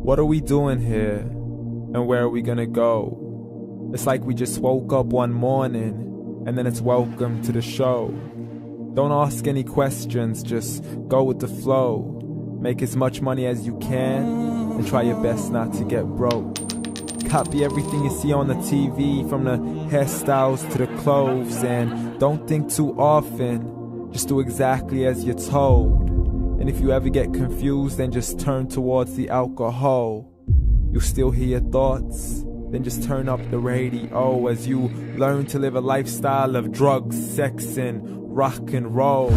What are we doing here? And where are we gonna go? It's like we just woke up one morning and then it's welcome to the show. Don't ask any questions, just go with the flow. Make as much money as you can and try your best not to get broke. Copy everything you see on the TV, from the hairstyles to the clothes, and don't think too often, just do exactly as you're told. And if you ever get confused, then just turn towards the alcohol. You'll still hear your thoughts, then just turn up the radio as you learn to live a lifestyle of drugs, sex, and rock and roll.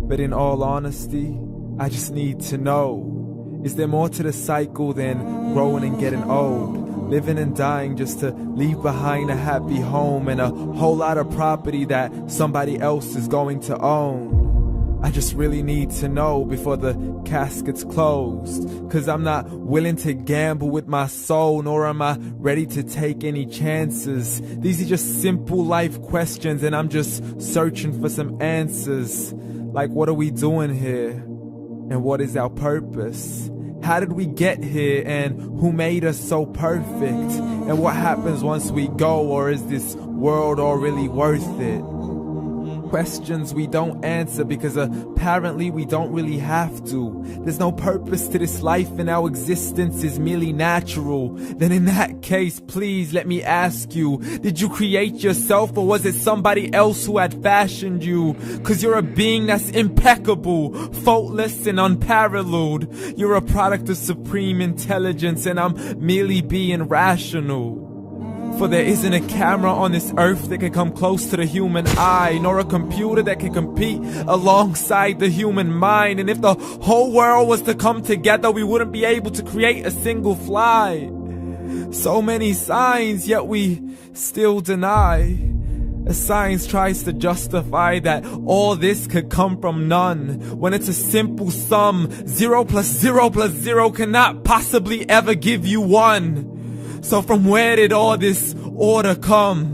But in all honesty, I just need to know, is there more to the cycle than growing and getting old? Living and dying just to leave behind a happy home and a whole lot of property that somebody else is going to own. I just really need to know before the casket's closed, 'cause I'm not willing to gamble with my soul, nor am I ready to take any chances. These are just simple life questions and I'm just searching for some answers. Like, what are we doing here? And what is our purpose? How did we get here, and who made us so perfect? And what happens once we go, or is this world all really worth it? Questions we don't answer because apparently we don't really have to. There's no purpose to this life and our existence is merely natural. Then in that case, please let me ask you, did you create yourself, or was it somebody else who had fashioned you? 'Cause you're a being that's impeccable, faultless and unparalleled. You're a product of supreme intelligence and I'm merely being rational. For there isn't a camera on this earth that can come close to the human eye, nor a computer that can compete alongside the human mind. And if the whole world was to come together, we wouldn't be able to create a single fly. So many signs, yet we still deny. As science tries to justify that all this could come from none, when it's a simple sum. 0 plus 0 plus 0 cannot possibly ever give you 1. So from where did all this order come?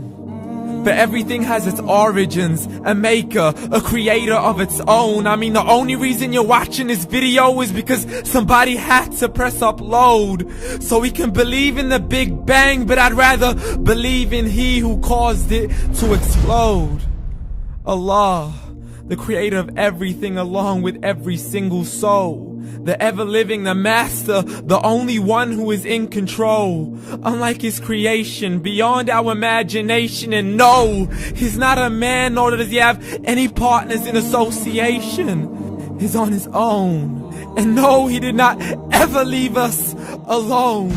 For everything has its origins, a maker, a creator of its own. I mean, the only reason you're watching this video is because somebody had to press upload. So we can believe in the Big Bang, but I'd rather believe in He who caused it to explode. Allah, the creator of everything along with every single soul. The ever-living, the master, the only one who is in control. Unlike his creation, beyond our imagination. And no, he's not a man, nor does he have any partners in association. He's on his own. And no, he did not ever leave us alone.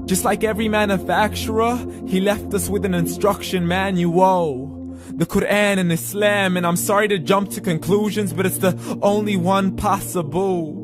Just like every manufacturer, he left us with an instruction manual. The Qur'an and Islam, and I'm sorry to jump to conclusions, but it's the only one possible.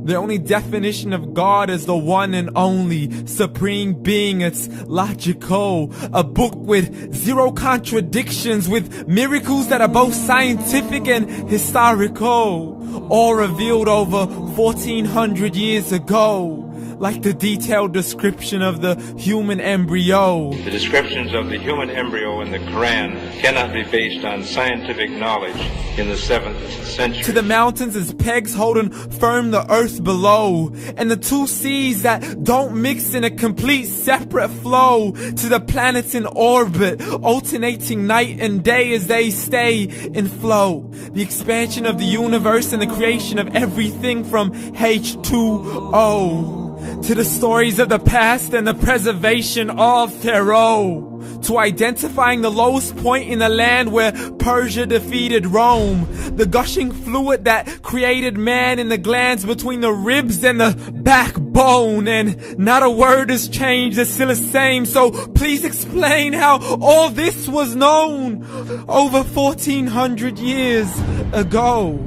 The only definition of God is the one and only supreme being. It's logical, a book with 0 contradictions, with miracles that are both scientific and historical, all revealed over 1400 years ago. Like the detailed description of the human embryo. The descriptions of the human embryo in the Qur'an cannot be based on scientific knowledge in the 7th century. To the mountains as pegs holding firm the earth below, and the 2 seas that don't mix in a complete separate flow. To the planets in orbit, alternating night and day as they stay in flow. The expansion of the universe and the creation of everything from H2O. To the stories of the past and the preservation of Pharaoh. To identifying the lowest point in the land where Persia defeated Rome. The gushing fluid that created man in the glands between the ribs and the backbone. And not a word has changed, it's still the same. So please explain how all this was known over 1400 years ago.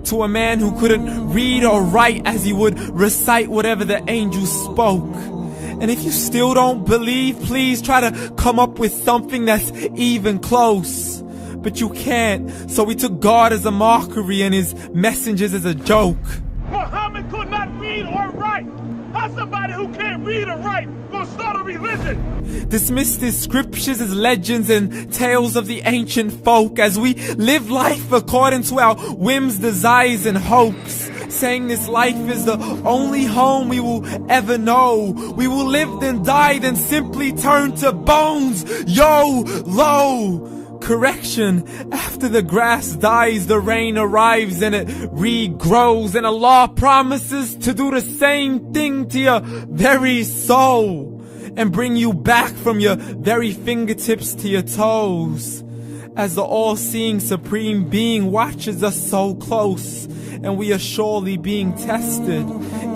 To a man who couldn't read or write, as he would recite whatever the angels spoke. And if you still don't believe, please try to come up with something that's even close. But you can't, so we took God as a mockery and his messengers as a joke. Muhammad could not read or write. How's somebody who can't read or write gonna start a religion? Dismiss his scriptures as legends and tales of the ancient folk, as we live life according to our whims, desires, and hopes. saying this life is the only home we will ever know. We will live then die, then simply turn to bones. YOLO! Correction, after the grass dies, the rain arrives and it regrows, and Allah promises to do the same thing to your very soul and bring you back from your very fingertips to your toes, as the all-seeing supreme being watches us so close, and we are surely being tested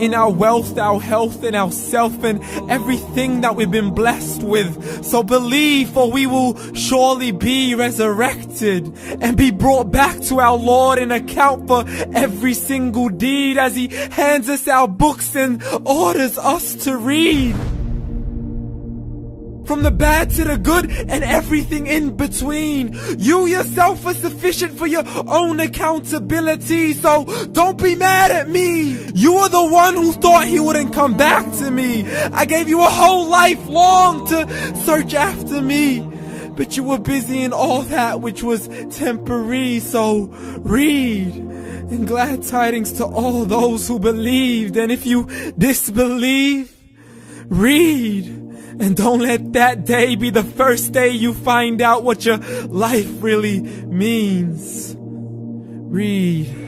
in our wealth, our health, and our self, and everything that we've been blessed with. So believe, for we will surely be resurrected and be brought back to our Lord and account for every single deed, as He hands us our books and orders us to read. From the bad to the good and everything in between. You yourself are sufficient for your own accountability, so don't be mad at me. You are the one who thought He wouldn't come back to me. I gave you a whole life long to search after me, but you were busy in all that which was temporary. So read, and glad tidings to all those who believed. And if you disbelieve, read. And don't let that day be the first day you find out what your life really means. Read.